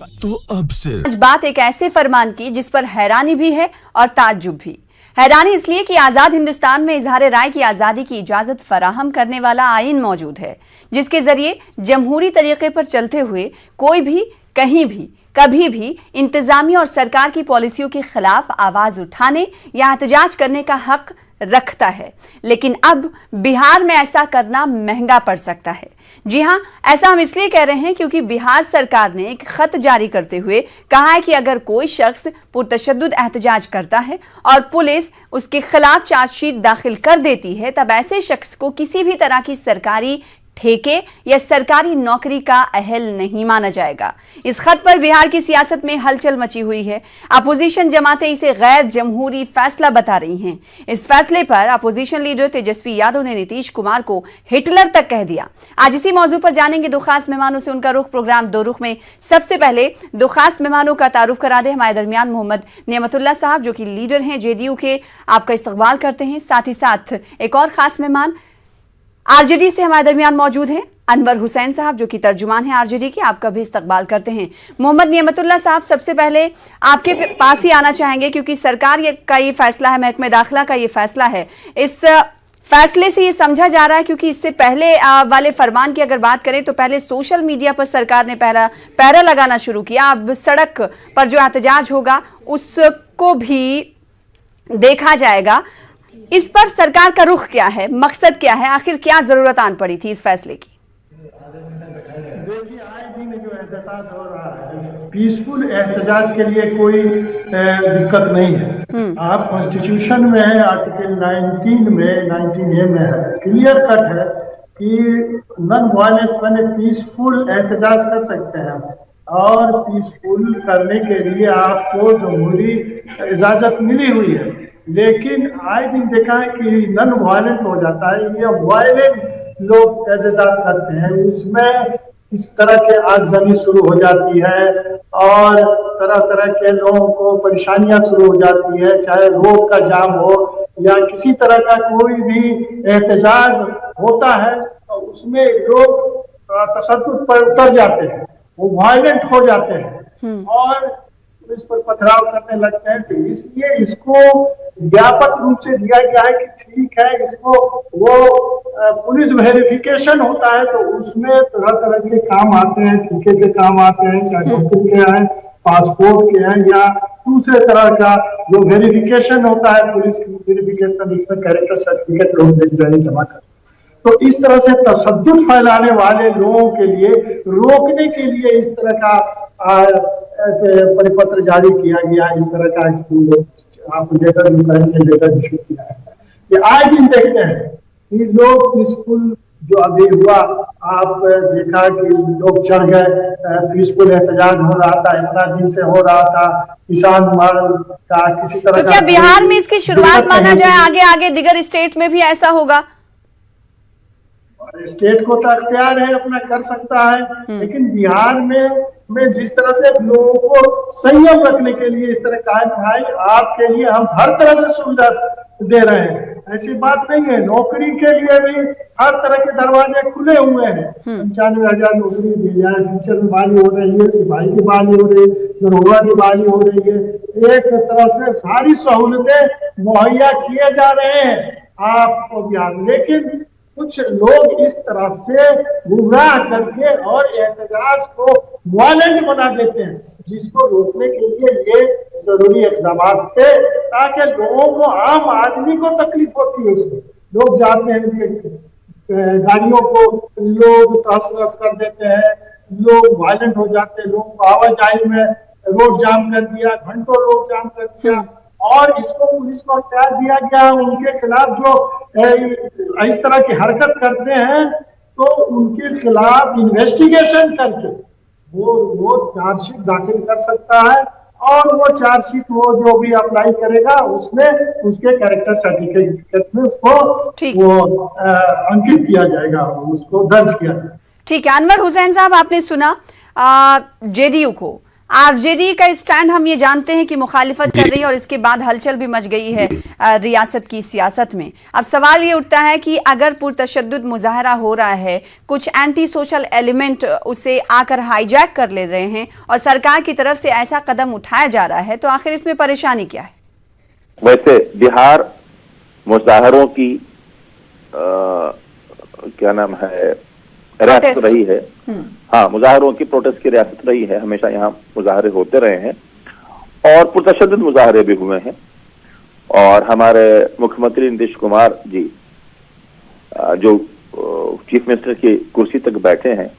तो अब सिर्फ आज बात एक ऐसे फरमान की जिस पर हैरानी भी है और ताज्जुब भी। हैरानी इसलिए कि आजाद हिंदुस्तान में इजहार राय की आजादी की इजाजत फराहम करने वाला आईन मौजूद है, जिसके जरिए जमहूरी तरीके पर चलते हुए कोई भी कहीं भी कभी भी इंतजामिया और सरकार की पॉलिसियों के खिलाफ आवाज उठाने या एहतजाज करने का हक रखता है। लेकिन अब बिहार में ऐसा करना महंगा पड़ सकता है। जी हां, ऐसा हम इसलिए कह रहे हैं क्योंकि बिहार सरकार ने एक खत जारी करते हुए कहा है कि अगर कोई शख्स पुरतशद्दुद एहतजाज करता है और पुलिस उसके खिलाफ चार्जशीट दाखिल कर देती है, तब ऐसे शख्स को किसी भी तरह की सरकारी ठेके या सरकारी नौकरी का अहल नहीं माना जाएगा। इस खत पर बिहार की सियासत में हलचल मची हुई है। अपोजिशन जमातें इसे गैर जमहूरी फैसला बता रही हैं। इस फैसले पर अपोजिशन लीडर तेजस्वी यादव ने नीतीश कुमार को हिटलर तक कह दिया। आज इसी मौजू पर जानेंगे दो खास मेहमानों से उनका रुख। प्रोग्राम दो रुख में सबसे पहले दो खास मेहमानों का तारुफ करा दे। हमारे दरमियान मोहम्मद नियमतुल्लाह साहब जो कि लीडर हैं जेडीयू के, आपका इस्तकबाल करते हैं। साथ ही साथ एक और खास मेहमान आरजेडी से हमारे दरमियान मौजूद हैं अनवर हुसैन साहब जो कि तर्जुमान हैं आरजेडी के, आपका भी इस्तकबाल करते हैं। मोहम्मद नियमतुल्लाह साहब, सबसे पहले आपके पास ही आना चाहेंगे क्योंकि सरकार का ये फैसला है, महकमे दाखिला का ये फैसला है। इस फैसले से ये समझा जा रहा है क्योंकि इससे पहले वाले फरमान की अगर बात करें तो पहले सोशल मीडिया पर सरकार ने पैरा लगाना शुरू किया। अब सड़क पर जो एहतजाज होगा उसको भी देखा जाएगा। इस पर सरकार का रुख क्या है, मकसद क्या है, आखिर क्या जरूरत आन पड़ी थी इस फैसले की? देखिए, आए दिन जो एहतजाज हो रहा है, पीसफुल एहतजाज के लिए कोई दिक्कत नहीं है। आप कॉन्स्टिट्यूशन में है, आर्टिकल 19 में 19A में है, क्लियर कट है कि नॉन वायलेंस मैंने पीसफुल एहतजाज कर सकते हैं और पीसफुल करने के लिए आपको जमहूरी इजाजत मिली हुई है। लेकिन आए दिन देखा है कि नॉन वायलेंट हो जाता है, ये वायलेंट लोग एहतजाज करते हैं, उसमें इस तरह के आगजनी शुरू हो जाती है और तरह तरह के लोगों को परेशानियां शुरू हो जाती है, चाहे रोड का जाम हो या किसी तरह का कोई भी एहतजाज होता है तो उसमें लोग तशद्दुद पर उतर जाते हैं, वो वायलेंट हो जाते हैं और इस पर पथराव करने लगते हैं। तो इसलिए इसको व्यापक रूप से दिया गया है कि ठीक है, इसको वो पुलिस वेरिफिकेशन होता है तो उसमें तरह तरह के काम आते हैं, ठेके के काम आते हैं, चाहे नौकरी के हैं, पासपोर्ट के हैं या दूसरे तरह का जो वेरिफिकेशन होता है, पुलिस वेरिफिकेशन, उसमें कैरेक्टर सर्टिफिकेट लोग जमा करते हैं। तो इस तरह से तशद्दुद फैलाने वाले लोगों के लिए रोकने के लिए इस तरह का परिपत्र जारी किया गया, इस तरह का आप लेटर इशू किया है। ये आए दिन देखते हैं कि लोग पीसफुल जो अभी हुआ, आप देखा कि लोग चढ़ गए, पीसफुल एहतजाज हो रहा था, इतना दिन से हो रहा था, किसान मार का किसी तरह तो क्या बिहार में इसकी शुरुआत माना जाए, आगे आगे दिगर स्टेट में भी ऐसा होगा? स्टेट को तो अख्तियार है, अपना कर सकता है, लेकिन बिहार में जिस तरह से लोगों को संयम रखने के लिए इस तरह कहा भाई आपके लिए हम हर तरह से सुविधा दे रहे हैं, ऐसी बात नहीं है। नौकरी के लिए भी हर तरह के दरवाजे खुले हुए हैं। 95,000 नौकरी दी जा रही है, टीचर की बहाली हो रही है, सिपाही की बहाली हो रही है, दरोगा की बहाली हो रही है। एक तरह से सारी सहूलतें मुहैया किए जा रहे हैं आपको बिहार में, लेकिन कुछ लोग इस तरह से गुमराह करके और एहतजाज को वायलेंट बना देते हैं, जिसको रोकने के लिए ये जरूरी इकदाम थे ताकि लोगों को, आम आदमी को तकलीफ होती है। उसमें लोग जाते हैं, गाड़ियों को लोग तहस-नहस कर देते हैं, लोग वायलेंट हो जाते हैं, लोगों को आवाजाही में रोड जाम कर दिया, घंटों रोड जाम कर दिया और इसको पुलिस को अख्तियार दिया गया। उनके खिलाफ जो इस तरह की हरकत करते हैं तो उनके खिलाफ इन्वेस्टिगेशन करके वो चार्जशीट दाखिल कर सकता है और वो चार्जशीट वो जो भी अप्लाई करेगा उसमें उसके कैरेक्टर सर्टिफिकेट में उसको वो अंकित किया जाएगा, उसको दर्ज किया जाएगा। ठीक है। अनवर हुसैन साहब, आपने सुना जेडीयू को, आरजेडी का स्टैंड हम ये जानते हैं कि मुखालिफत कर रही है और इसके बाद हलचल भी मच गई है रियासत की सियासत में। अब सवाल ये उठता है कि अगर पुरतशद्दुद मुजाहरा हो रहा है, कुछ एंटी सोशल एलिमेंट उसे आकर हाईजैक कर ले रहे हैं और सरकार की तरफ से ऐसा कदम उठाया जा रहा है, तो आखिर इसमें परेशानी क्या है? वैसे बिहार मुजाहरों की क्या नाम है, रियासत रही है। हाँ, मुजाहरों की, प्रोटेस्ट की रियासत रही है। हमेशा यहाँ मुजाहरे होते रहे हैं और पुरतशद्दुद मुजाहरे भी हुए हैं। और हमारे मुख्यमंत्री नीतीश कुमार जी जो चीफ मिनिस्टर की कुर्सी तक बैठे हैं,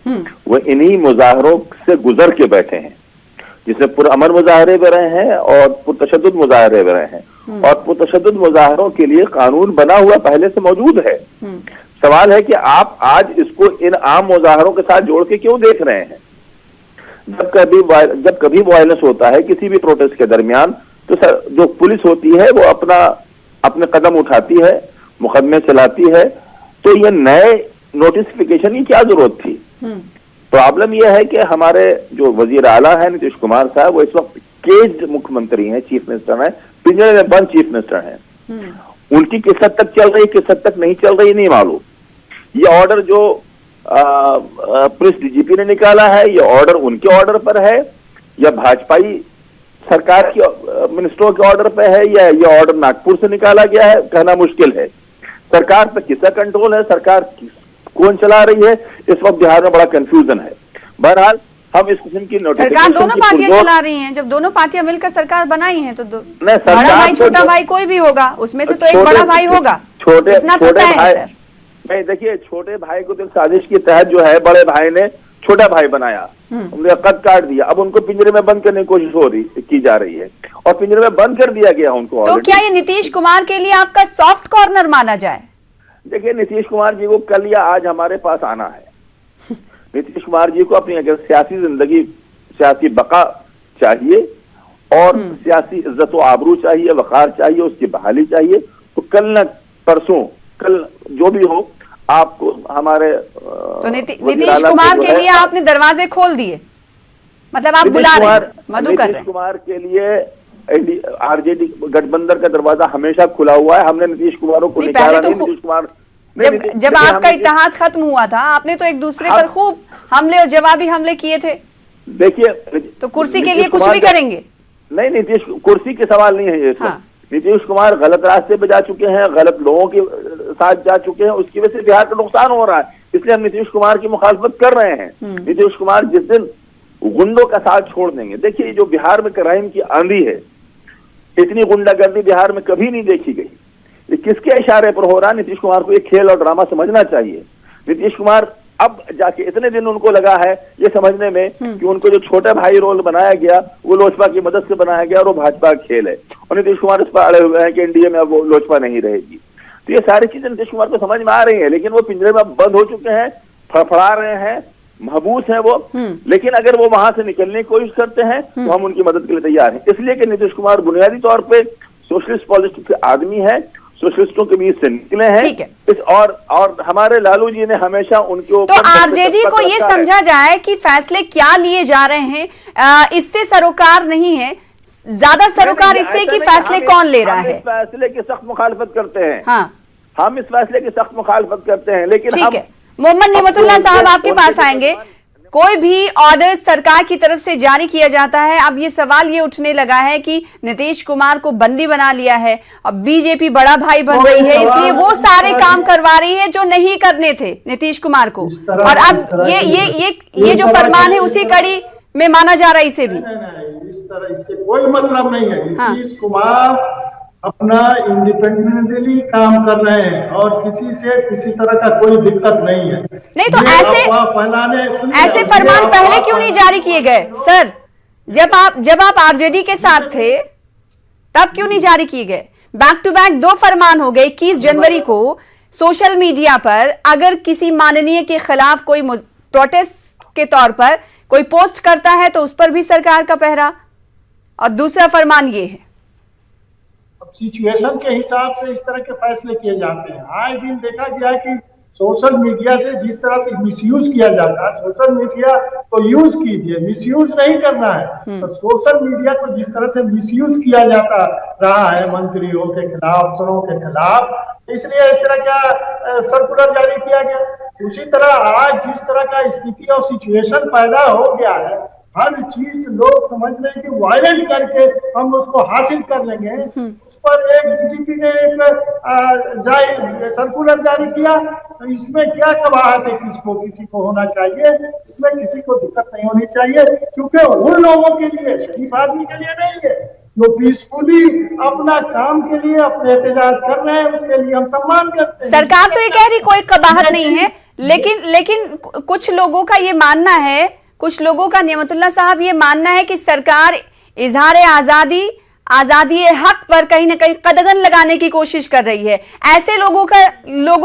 वो इन्हीं मुजाहरों से गुजर के बैठे हैं, जिसमें पुरअमन मुजाहरे भी रहे हैं और पुरतशद्दुद मुजाहरे भी रहे हैं। और पुरतशद्दुद मुजाहरों के लिए कानून बना हुआ पहले से मौजूद है। सवाल है कि आप आज इसको इन आम मुजाहरों के साथ जोड़ के क्यों देख रहे हैं? जब कभी वायलेंस होता है किसी भी प्रोटेस्ट के दरमियान, तो जो पुलिस होती है वो अपने कदम उठाती है, मुकदमे चलाती है। तो ये नए नोटिफिकेशन की क्या जरूरत थी? प्रॉब्लम यह है कि हमारे जो वजीर आला है नीतीश कुमार साहब, वो इस वक्त केज्ड मुख्यमंत्री हैं, चीफ मिनिस्टर हैं, पिंजरे में बंद चीफ मिनिस्टर हैं। उनकी किस हद तक चल रही, किस हद तक नहीं चल रही, नहीं मालूम। ये ऑर्डर जो पुलिस डीजीपी ने निकाला है, ये ऑर्डर उनके ऑर्डर पर है या भाजपाई सरकार की मिनिस्टरों के ऑर्डर पर है, या ये ऑर्डर नागपुर से निकाला गया है, कहना मुश्किल है। सरकार पर किसका कंट्रोल है, सरकार कौन चला रही है, इस वक्त बिहार में बड़ा कंफ्यूजन है। बहरहाल हम इस किस्म की सरकार दोनों पार्टियां चला रही हैं। जब दोनों पार्टियां मिलकर सरकार बनाई है तो बड़ा भाई छोटा भाई कोई भी होगा, उसमें से तो एक बड़ा भाई होगा। छोटे भाई नहीं, देखिए, छोटे भाई को तो साजिश के तहत जो है बड़े भाई ने छोटा भाई बनाया, उनका कद काट दिया। अब उनको पिंजरे में बंद करने की कोशिश की जा रही है और पिंजरे में बंद कर दिया गया उनको। तो क्या ये नीतीश कुमार के लिए आपका सॉफ्ट कॉर्नर माना जाए? देखिए, नीतीश कुमार जी को कल या आज हमारे पास आना है। नीतीश कुमार जी को अपनी अगर सियासी जिंदगी, सियासी बका चाहिए और सियासी इज्जत व आबरू चाहिए, वकार चाहिए, उसकी बहाली चाहिए, तो कल न परसों, कल जो भी हो, आपको हमारे तो नीतीश कुमार के लिए आपने दरवाजे खोल दिए, मतलब आप बुला रहे हैं, मधु कर रहे हैं। नीतीश कुमार के लिए आरजेडी गठबंधन का दरवाजा हमेशा खुला हुआ है। हमने नीतीश कुमार को निकाला नहीं। नीतीश कुमार जब आपका इत्तेहाद खत्म हुआ था, आपने तो एक दूसरे पर खूब हमले और जवाबी हमले किए थे। देखिए, तो कुर्सी के लिए कुछ भी करेंगे? नहीं, नीतीश कुर्सी के सवाल नहीं है ये। नीतीश कुमार गलत रास्ते पे जा चुके हैं, गलत लोगों के साथ जा चुके हैं, उसकी वजह से बिहार का नुकसान हो रहा है। इसलिए हम नीतीश कुमार की मुखालफत कर रहे हैं। नीतीश कुमार जिस दिन गुंडों का साथ छोड़ देंगे, देखिए जो बिहार में क्राइम की आंधी है, इतनी गुंडागर्दी बिहार में कभी नहीं देखी गई। ये किसके इशारे पर हो रहा है? नीतीश कुमार को ये खेल और ड्रामा समझना चाहिए। नीतीश कुमार अब जाके, इतने दिन उनको लगा है ये समझने में कि उनको जो छोटा भाई रोल बनाया गया वो लोजपा की मदद से बनाया गया और वो भाजपा का खेल है, और नीतीश कुमार इस पर अड़े हुए हैं कि एनडीए में अब वो लोजपा नहीं रहेगी। तो ये सारी चीजें नीतीश कुमार को समझ में आ रही है, लेकिन वो पिंजरे में बंद हो चुके हैं, फड़फड़ा रहे हैं, महबूस हैं वो। लेकिन अगर वो वहां से निकलने की कोशिश करते हैं तो हम उनकी मदद के लिए तैयार हैं। इसलिए कि नीतीश कुमार बुनियादी तौर पर सोशलिस्ट पॉलिटिक्स के आदमी है, सोशलिस्टों के बीच से निकले हैं। और हमारे लालू जी ने हमेशा उनके ऊपर, तो आरजेडी को ये समझा जाए कि फैसले क्या लिए जा रहे हैं, इससे सरोकार नहीं है, ज्यादा सरोकार इससे कि फैसले कौन ले रहा है। इस फैसले की सख्त मुखालफत करते हैं। हाँ, हम इस फैसले की सख्त मुखालफत करते हैं, लेकिन ठीक है। मोहम्मद निमतुल्लाह साहब आपके पास आएंगे। कोई भी ऑर्डर सरकार की तरफ से जारी किया जाता है, अब ये सवाल ये उठने लगा है कि नीतीश कुमार को बंदी बना लिया है, अब बीजेपी बड़ा भाई बन रही है, इसलिए वो सारे काम करवा रही है जो नहीं करने थे नीतीश कुमार को। और अब ये जो फरमान है उसी कड़ी में माना जा रहा है इसे भी। इस तरह इससे कोई मतलब नहीं है। नीतीश कुमार अपना इंडिपेंडेंटली काम कर रहे हैं और किसी से किसी तरह का कोई दिक्कत नहीं है। नहीं तो ऐसे फरमान पहले क्यों नहीं जारी किए गए सर? जब आप आरजेडी के साथ थे तब क्यों नहीं जारी किए गए? बैक टू बैक 2 फरमान हो गए। 21 जनवरी को सोशल मीडिया पर अगर किसी माननीय के खिलाफ कोई प्रोटेस्ट के तौर पर कोई पोस्ट करता है तो उस पर भी सरकार का पहरा, और दूसरा फरमान ये है। सिचुएशन के हिसाब से इस तरह के फैसले किए जाते हैं। आए दिन देखा गया कि सोशल मीडिया से जिस तरह से मिसयूज किया जाता है, सोशल मीडिया को यूज कीजिए, मिसयूज नहीं करना है। तो सोशल मीडिया को जिस तरह से मिसयूज किया जाता रहा है मंत्रियों के खिलाफ, अफसरों के खिलाफ, इसलिए इस तरह का सर्कुलर जारी किया गया। उसी तरह आज जिस तरह का स्थिति और सिचुएशन पैदा हो गया है, हर चीज लोग समझ रहे हैं कि वायलेंट करके हम उसको हासिल कर लेंगे। उस पर एक बीजेपी ने एक सर्कुलर जारी किया, तो इसमें क्या कबाहत है किसी को होना चाहिए, इसमें किसी को दिक्कत नहीं होनी चाहिए, क्योंकि उन लोगों के लिए, शरीफ आदमी के लिए नहीं है, जो पीसफुली अपना काम के लिए अपने एहतजाज कर रहे हैं, उसके लिए हम सम्मान करते हैं। सरकार तो ये कह रही कोई कबाहत नहीं है, लेकिन कुछ लोगों का ये मानना है, कुछ लोगों का, नियमतुल्लाह साहब, ये मानना है कि सरकार इजहार आजादी हक पर कहीं ना कहीं कदगन लगाने की कोशिश कर रही है। ऐसे लोगों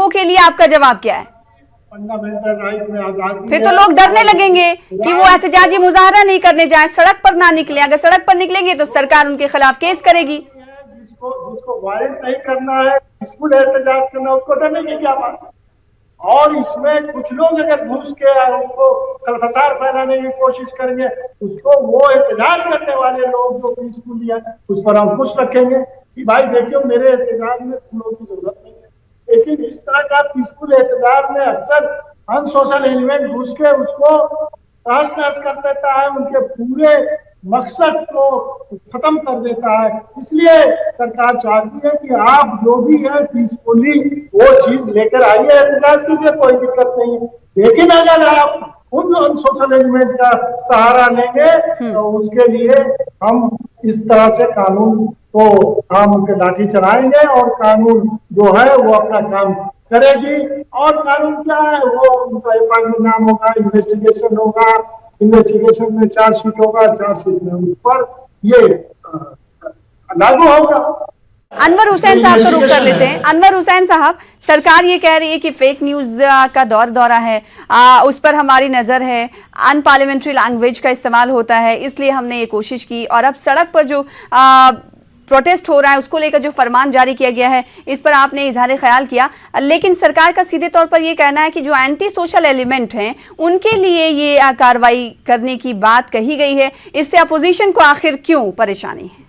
के लिए आपका जवाब क्या है? फंडामेंटल राइट में आजादी, फिर तो लोग डरने लगेंगे कि वो एहतजाजी मुजाहरा नहीं करने जाए, सड़क पर ना निकले। अगर सड़क पर निकलेंगे तो सरकार उनके खिलाफ केस करेगी। जिसको वायलेंट नहीं करना है, पीसफुल एहतजाज करना, उसको डरने की क्या बात है। और इसमें कुछ लोग अगर घुस के उनको कलफसार फैलाने की कोशिश करेंगे, उसको वो एहतजाज करने वाले लोग जो पीसफुल है, उस पर हम खुश रखेंगे कि भाई देखियो, मेरे एहतजाज में तुम लोगों की जरूरत नहीं है। लेकिन इस तरह का पीसफुल एहतजाज में अक्सर अनसोशल एलिमेंट घुस के उसको तहस नहस कर देता है, उनके पूरे मकसद को खत्म कर देता है। इसलिए सरकार चाहती है कि आप जो भी है पीसफुली वो चीज लेकर आइए, एहतजाज कीजिए, कोई दिक्कत नहीं है। लेकिन अगर आप उन सोशल एलिमेंट्स का सहारा लेंगे तो उसके लिए हम इस तरह से कानून को हम लाठी चलाएंगे, और कानून जो है वो अपना काम करेगी। और कानून क्या है, वो उनका एफआईआर में नाम होगा, इन्वेस्टिगेशन होगा, इन्वेस्टिगेशन में चार्जशीट होगा, चार्जशीट में ऊपर ये लागू होगा। अनवर हुसैन साहब को रुक कर लेते हैं। अनवर हुसैन साहब, सरकार ये कह रही है कि फेक न्यूज का दौरा है, उस पर हमारी नजर है, अनपार्लियामेंट्री लैंग्वेज का इस्तेमाल होता है, इसलिए हमने ये कोशिश की। और अब सड़क पर जो प्रोटेस्ट हो रहा है, उसको लेकर जो फरमान जारी किया गया है, इस पर आपने इजहार ख्याल किया। लेकिन सरकार का सीधे तौर पर यह कहना है कि जो एंटी सोशल एलिमेंट हैं, उनके लिए ये कार्रवाई करने की बात कही गई है। इससे अपोजिशन को आखिर क्यों परेशानी है?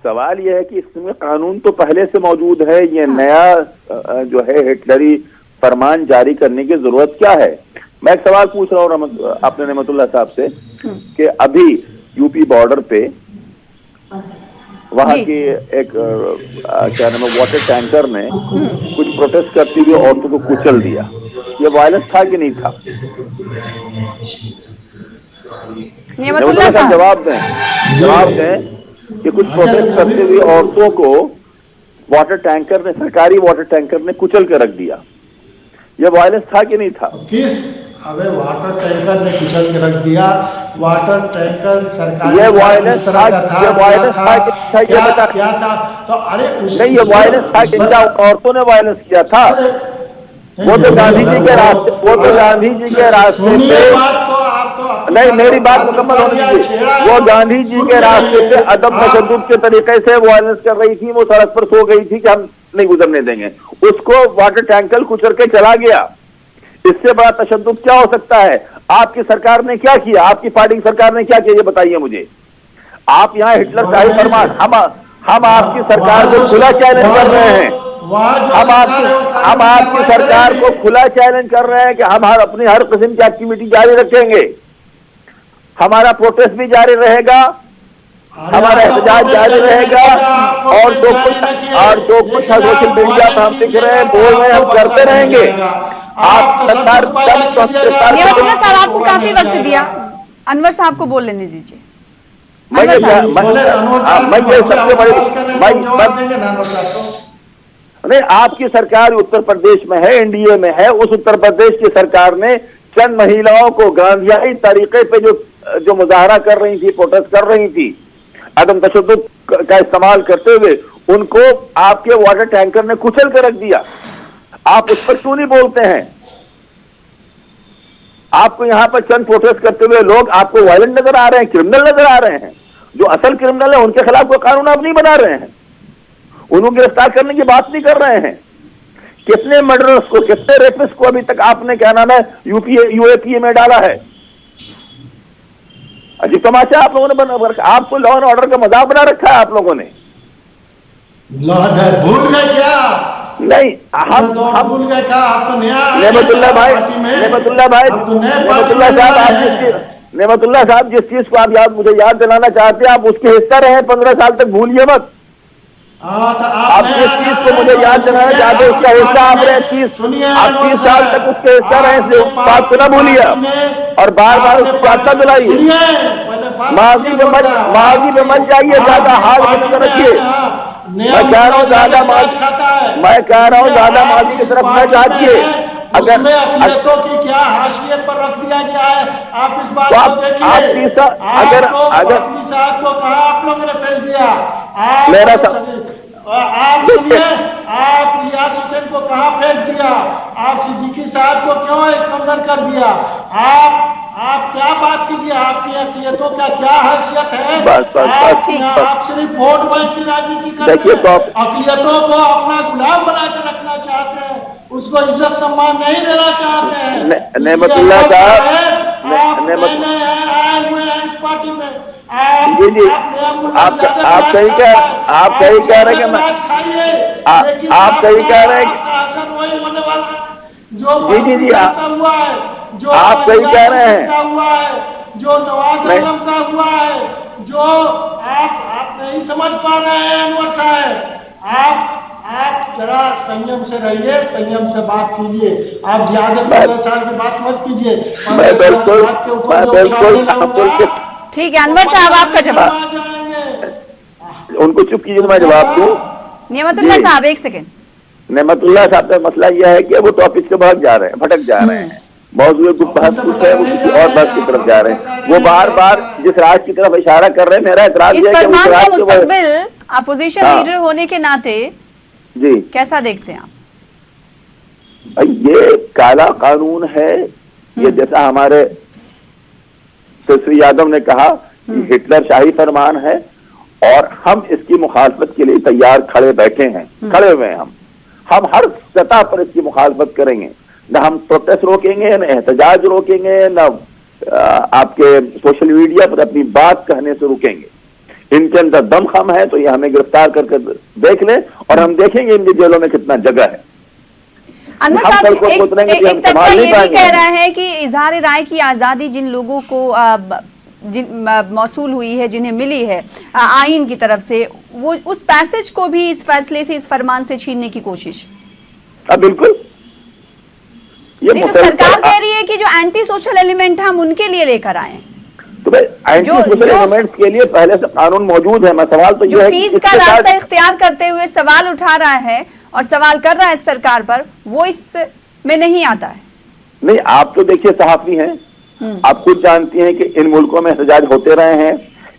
सवाल यह है कि इसमें कानून तो पहले से मौजूद है, ये नया जो है हिटलरी फरमान जारी करने की जरूरत क्या है? मैं एक सवाल पूछ रहा हूँ अपने नेमतुल्लाह साहब से कि अभी यूपी बॉर्डर पे वहाँ की एक क्या नाम है, वाटर टैंकर ने कुछ प्रोटेस्ट करती हुई औरतों को कुचल दिया। ये वायलेंस था कि नहीं था? नियमतुल्लाह साहब जवाब दें कि कुछ प्रोटेस्ट करते हुए औरतों को वाटर टैंकर ने, सरकारी वाटर टैंकर ने कुचल के रख दिया। यह वायलेंस था कि नहीं था? किस अबे वाटर टैंकर ने कुचल के रख दिया? वाटर टैंकर सरकारी ये वायलेंस था, ये वायलेंस था क्या था? तो अरे नहीं, ये वायलेंस था कि औरतों ने वायलेंस किया था? वो तो गांधी जी के रास्ते, वो तो गांधी जी के रास्ते पे, नहीं मेरी बात मुकम्मल होनी चाहिए। वो गांधी जी के रास्ते पे अदब तशद्दुद के तरीके से वायलेंस कर रही थी, वो सड़क पर सो गई थी कि हम नहीं गुजरने देंगे, उसको वाटर टैंकर कुचल के चला गया। इससे बड़ा तशद्दुद क्या हो सकता है? आपकी सरकार ने क्या किया? आपकी पार्टी की सरकार ने क्या किया, ये बताइए मुझे। आप यहाँ हिटलर शाही फरमान, हम आपकी सरकार को खुला चैलेंज कर रहे हैं, हम आपकी सरकार को खुला चैलेंज कर रहे हैं कि हम अपनी हर किस्म की एक्टिविटी जारी रखेंगे, हमारा प्रोटेस्ट भी जारी रहेगा, हमारा एहतजाज जारी रहेगा, और जो कुछ सोशल मीडिया पर हम दिख रहे हैं, बोल रहे हैं, हम करते रहेंगे। आप सरकार साहब आपको काफी वक्त दिया, अनवर साहब को बोल लेने दीजिए। नहीं, आपकी सरकार उत्तर प्रदेश में है, एनडीए में है। उस उत्तर प्रदेश की सरकार ने चंद महिलाओं को गांधीयाई तरीके पे जो मुजाहरा कर रही थी, प्रोटेस्ट कर रही थी, अदम तशद्दुद का इस्तेमाल करते हुए, उनको आपके वाटर टैंकर ने कुचल कर रख दिया। आप उस पर क्यों नहीं बोलते हैं? आपको यहां पर चंद प्रोटेस्ट करते हुए लोग आपको वायलेंट नजर आ रहे हैं, क्रिमिनल नजर आ रहे हैं। जो असल क्रिमिनल है उनके खिलाफ कोई कानून आप नहीं बना रहे हैं, उनको गिरफ्तार करने की बात नहीं कर रहे हैं। कितने मर्डरर्स को, कितने रेपिस्ट को अभी तक आपने क्या नाम है यूएपीए में डाला है? अजीब तमाशा आप लोगों ने बना रखा। आपको लॉ एंड ऑर्डर का मजाक बना रखा है आप लोगों ने। भूल गए क्या? नहीं, हम भूल गए क्या? आप तो नया नेमतुल्लाह भाई, नेमतुल्लाह साहब, जिस चीज को आप मुझे याद दिलाना चाहते हैं, आप उसके हिस्सा रहे 15 साल तक, भूलिए मत। आप जिस चीज को मुझे याद दिलाना चाहते हैं उसका हिस्सा आप रहे, 30 साल तक उसके हिस्सा रहे, इस बात को ना भूलिए और बार बार उसको याद दिलाइए। माजी में मत जाइए, ज्यादा हाल में नजर रखिए। मैं कह रहा हूँ ज्यादा माजी की तरफ न जाइए। अगर अकलियतों की क्या हाशिए पर रख दिया गया है, आप इस बात को देखिए। अगर वकील साहब को कहा आप लोगों ने भेज दिया, आप सुनिए, आप इलियास हुसैन को कहाँ फेंक दिया, आप सिद्दीकी साहब को क्यों कॉर्नर कर दिया? आप क्या बात कीजिए, आपकी अकलियतों का क्या हैसियत है? आप सिर्फ वोट बैंक की राजनीति करते हैं, अकलियतों को अपना गुलाम बना कर रखना चाहते हैं, उसको इज्जत सम्मान नहीं देना चाहते हैं। नेमतुल्लाह साहब, आप नए आए हुए हैं इस पार्टी में, जी आप सही कह रहे हैं, आप सही कह रहे हैं, वही होने वाला है जो जी हुआ है, जो आप सही कह रहे हैं, हुआ है, जो नवाज आलम का हुआ है, जो आप नहीं समझ पा रहे हैं अनवर साहब। आप जरा संयम से रहिए, संयम से बात कीजिए, आप ज्यादा 15 साल की बात मत कीजिए। ठीक है अनवर साहब, आपका जवाब। उनको चुप कीजिए, मैं जवाब दूं। नेमतुल्लाह साहब एक सेकंड। नेमतुल्लाह साहब का मसला यह है कि वो टॉपिक से भटक जा रहे हैं, मौजूद बहस है वो किसी और बात की तरफ जा रहे हैं। वो बार बार जिस राज की तरफ इशारा कर रहे हैं, मेरा एतराज इस फरमान का मुस्तकबिल अपोजिशन लीडर होने के नाते जी कैसा देखते हैं आप? ये काला कानून है, ये जैसा हमारे तेजस्वी यादव ने कहा हिटलर शाही फरमान है और हम इसकी मुखालफत के लिए तैयार खड़े हुए हैं। हम हर सतह पर इसकी मुखालफत करेंगे, न हम प्रोटेस्ट रोकेंगे, न एहतजाज रोकेंगे, न आपके सोशल मीडिया पर अपनी बात कहने से रुकेंगे। इनके अंदर दमखम है तो ये हमें गिरफ्तार करके देख ले और हम देखेंगे इनकी जेलों में कितना जगह है। अनवर साहब एक तबका ये भी कह रहा है कि इजहार राय की आजादी जिन लोगों को मौसूल हुई है, जिन्हें मिली है आईन की तरफ से, वो उस पैसेज को भी इस फैसले से, इस फरमान से छीनने की कोशिश। बिल्कुल, ये तो सरकार कह रही है कि जो एंटी सोशल एलिमेंट है हम उनके लिए लेकर आए हैं। तो एंटी सोशल एलिमेंट्स के लिए पहले से कानून मौजूद है। मैं सवाल तो जो पीस का रास्ता इख्तियार करते हुए सवाल उठा रहा है और सवाल कर रहा है सरकार पर, वो इसमें नहीं आता है। नहीं, आप तो देखिए सहाफी हैं, आप खुद जानती हैं कि इन मुल्कों में एहतजाज होते रहे हैं।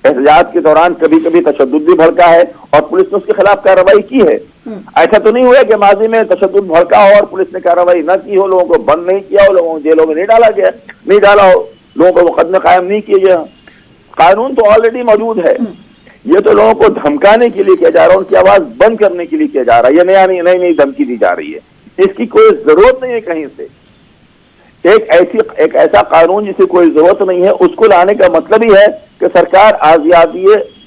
एहतजाज के दौरान कभी कभी तशद्दुद भी भड़का है और पुलिस ने उसके खिलाफ कार्रवाई की है। ऐसा तो नहीं हुआ कि माजी में तशद्दुद भड़का हो और पुलिस ने कार्रवाई न की हो, लोगों को बंद नहीं किया हो, लोगों को जेलों में नहीं डाला हो, लोगों को मुकदमे कायम नहीं किए गए। कानून तो ऑलरेडी मौजूद है। ये तो लोगों को धमकाने के लिए किया जा रहा है, उनकी आवाज बंद करने के लिए किया जा रहा है। ये नई धमकी दी जा रही है, इसकी कोई जरूरत नहीं है कहीं से। एक ऐसा कानून जिसे कोई जरूरत नहीं है, उसको लाने का मतलब ही है कि सरकार आजादी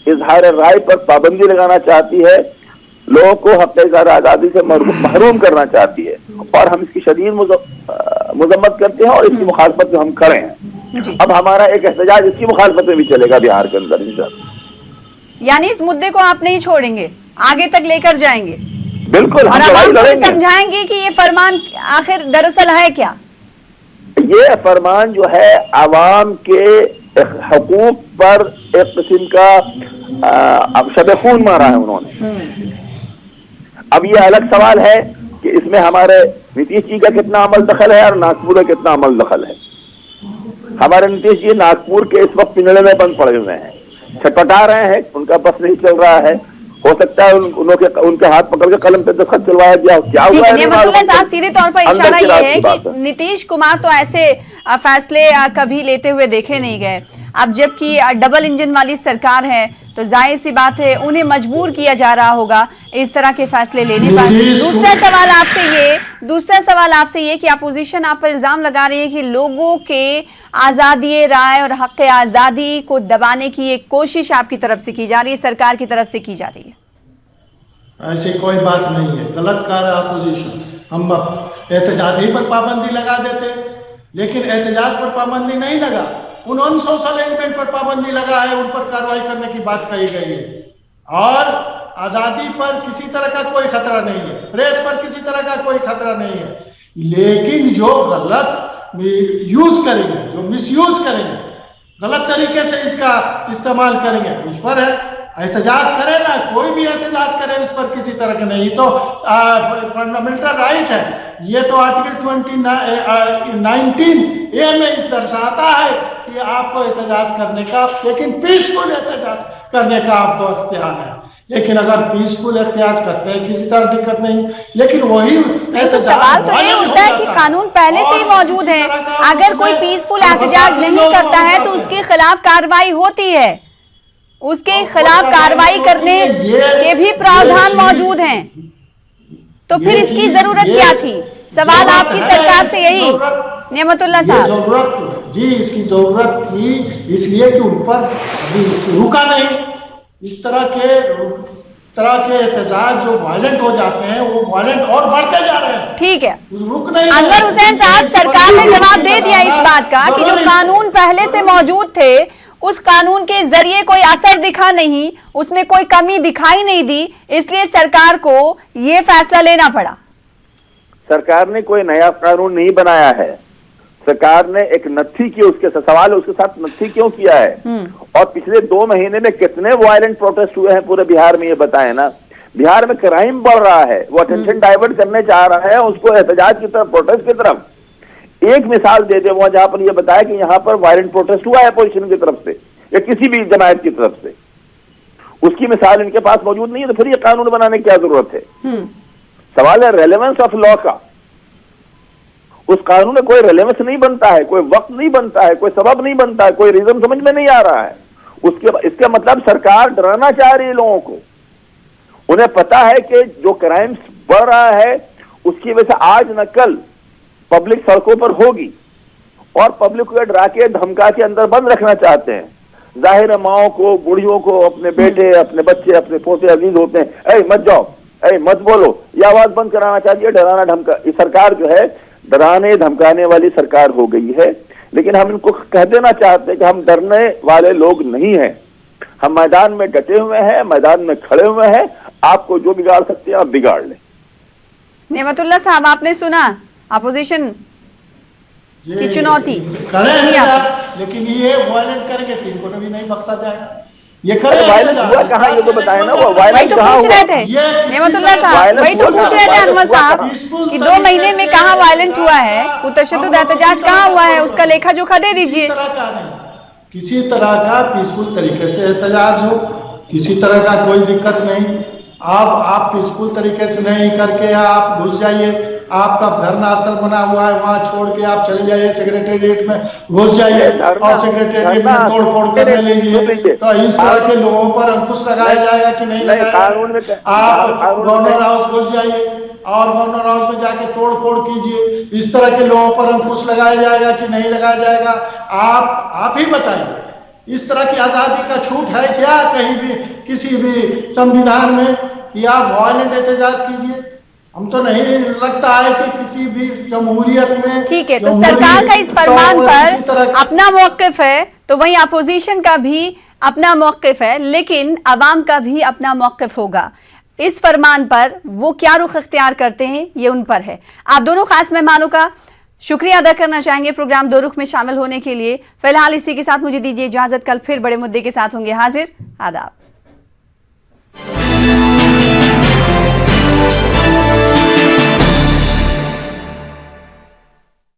इजहार राय पर पाबंदी लगाना चाहती है, लोगों को हक इजहार आजादी से महरूम करना चाहती है और हम इसकी शदीद मुजम्मत करते हैं और इसकी मुखालफत में हम खड़े हैं। अब हमारा एक एहतजाज इसकी मुखालफत में भी चलेगा बिहार के अंदर इंशाअल्लाह। यानी इस मुद्दे को आप नहीं छोड़ेंगे, आगे तक लेकर जाएंगे। बिल्कुल, और हम समझाएंगे कि ये फरमान आखिर दरअसल है क्या। ये फरमान जो है आवाम के हकूक पर एक किस्म का शब खून मारा है उन्होंने। अब ये अलग सवाल है कि इसमें हमारे नीतीश जी का कितना अमल दखल है और नागपुर का कितना अमल दखल है। हमारे नीतीश जी नागपुर के इस वक्त पिंजड़े में बंद पड़े हुए हैं, छटपटा रहे हैं, उनका बस नहीं चल रहा है। हो सकता है उनके हाथ पकड़ के कलम पे दस्तखत चलवाया गया, क्या हुआ है नेमतुल्लाह साहब, सीधे तौर पर इशारा ये है कि नीतीश कुमार तो ऐसे फैसले कभी लेते हुए देखे नहीं गए। अब जबकि डबल इंजन वाली सरकार है तो जाहिर सी बात है उन्हें मजबूर किया जा रहा होगा इस तरह के फैसले लेने पर। दूसरा सवाल आपसे ये कि अपोजिशन आप पर इल्जाम लगा रही है कि लोगों के आजादी राय और हक आजादी को दबाने की एक कोशिश आपकी तरफ से की जा रही है, सरकार की तरफ से की जा रही है। ऐसी कोई बात नहीं है, गलत कर रहा अपोजिशन। हम एहतजाज ही पर पाबंदी लगा देते, लेकिन एहतजाज पर पाबंदी नहीं लगा, उन अनसोशल एलिमेंट पर पाबंदी लगा है, उन पर कार्रवाई करने की बात कही गई है। और आजादी पर किसी तरह का कोई खतरा नहीं है, प्रेस पर किसी तरह का कोई खतरा नहीं है, लेकिन जो गलत यूज करेंगे, जो मिसयूज करेंगे, गलत तरीके से इसका इस्तेमाल करेंगे, उस पर है। एहतजाज करे ना, कोई भी एहतजाज करे, उस पर किसी तरह का नहीं, तो फंडामेंटल राइट है। ये तो आर्टिकल 19A में इस दर्शाता है कि आपको एहतजाज करने का, लेकिन पीसफुल एहतजाज करने का आपको इख्तियार है। लेकिन अगर पीसफुल एहतजाज करते हैं किसी तरह दिक्कत नहीं, लेकिन वही तो सवाल तो ये उठता है कि कानून पहले से ही मौजूद है, अगर कोई पीसफुल एहतजाज नहीं करता है तो उसके खिलाफ कार्रवाई होती है, उसके खिलाफ कार्रवाई करने के भी प्रावधान मौजूद हैं, तो फिर इसकी जरूरत क्या थी? सवाल आपकी सरकार से यही, नेमतुल्लाह साहब। जरूरत जी, इसकी जरूरत थी इसलिए कि उन पर रुका नहीं। इस तरह के एहतजाज जो वायलेंट हो जाते हैं, वो वायलेंट और बढ़ते जा रहे हैं। ठीक है, रुक नहीं। अनवर हुसैन साहब, सरकार ने जवाब दे दिया इस बात का कि जो कानून पहले से मौजूद थे उस कानून के जरिए कोई असर दिखा नहीं, उसमें कोई कमी दिखाई नहीं दी, इसलिए सरकार को ये फैसला लेना पड़ा। सरकार ने कोई नया कानून नहीं बनाया है, सरकार ने एक नत्थी की, उसके सवाल है उसके साथ नत्थी क्यों किया है। और पिछले 2 महीने में कितने वायलेंट प्रोटेस्ट हुए हैं पूरे बिहार में, ये बताएं ना। बिहार में क्राइम बढ़ रहा है, वो अटेंशन डाइवर्ट करने चाह रहा है उसको एहतजाज की तरफ, प्रोटेस्ट की तरफ। एक मिसाल दे दे वहां जहां पर ये बताया कि यहां पर वायलेंट प्रोटेस्ट हुआ है अपोजिशन की तरफ से या किसी भी जमायत की तरफ से, उसकी मिसाल इनके पास मौजूद नहीं है, तो फिर ये कानून बनाने की क्या जरूरत है। सवाल है रेलेवेंस ऑफ लॉ का। उस कानून में कोई रेलेवेंस नहीं बनता है, कोई वक्त नहीं बनता है, कोई सबब नहीं बनता है, कोई रीजन समझ में नहीं आ रहा है। इसका मतलब सरकार डराना चाह रही है लोगों को। उन्हें पता है कि जो क्राइम्स बढ़ रहा है उसकी वजह से आज न कल पब्लिक सड़कों पर होगी, और पब्लिक को डरा के धमका के अंदर बंद रखना चाहते हैं। जाहिर है माओ को, बुढ़ियों को, अपने बेटे, अपने बच्चे, अपने पोते अजीज होते हैं, ऐ मत जाओ, ऐ मत बोलो, ये आवाज बंद कराना चाहती है, डराना धमका। ये सरकार जो है डराने धमकाने वाली सरकार हो गई है। लेकिन हम इनको कह देना चाहते हैं कि हम डरने वाले लोग नहीं हैं, हम मैदान में डटे हुए हैं, मैदान में खड़े हुए हैं। आपको जो बिगाड़ सकते हैं आप बिगाड़ लें। नेमतुल्लाह साहब, आपने सुना अपोजिशन की चुनौती करें, लेकिन ये वायलेंट करेंगे तो इनको भी नहीं बख्शा जाएगा। ये वायलेंस हुआ कहाँ, ये तो बताए ना। वो वायलेंस तो पूछ रहे थे नेमतुल्लाह साहब, वही तो पूछ रहे थे अनवर साहब कि 2 महीने में कहाँ वायलेंट हुआ है, वो तशद्दुद एहतजाज कहाँ हुआ है, उसका लेखा जोखा दे दीजिए। किसी तरह का पीसफुल तरीके से एहतजाज हो, किसी तरह का कोई दिक्कत नहीं। आप पीसफुल तरीके से नहीं करके आप घुस जाइए, आपका धरना स्थल बना हुआ है वहां छोड़ के आप चले जाइए सेक्रेटेरिएट में, घुस जाइए और सेक्रेटेरिएट में तोड़ फोड़ करने लीजिए। तो इस तरह के लोगों पर अंकुश लगाया जाएगा कि नहीं लगाया। आप गवर्नर हाउस घुस जाइए और गवर्नर हाउस में जाके तोड़ फोड़ कीजिए, इस तरह के लोगों पर अंकुश लगाया जाएगा कि नहीं लगाया जाएगा। आप ही बताइए, इस तरह की आजादी का छूट है क्या कहीं भी किसी भी संविधान में कि आप वायलेंट एहतजाज कीजिए? हम तो नहीं लगता है कि किसी भी जमहूरियत में। ठीक है, तो सरकार का इस फरमान पर अपना मौक़िफ़ है, तो वहीं अपोजिशन का भी अपना मौक़िफ़ है, लेकिन अवाम का भी अपना मौक़िफ़ होगा। इस फरमान पर वो क्या रुख इख्तियार करते हैं ये उन पर है। आप दोनों खास मेहमानों का शुक्रिया अदा करना चाहेंगे प्रोग्राम 2 रुख में शामिल होने के लिए। फिलहाल इसी के साथ मुझे दीजिए इजाजत, कल फिर बड़े मुद्दे के साथ होंगे हाजिर। आदाब।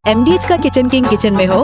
MDH का किचन किंग किचन में हो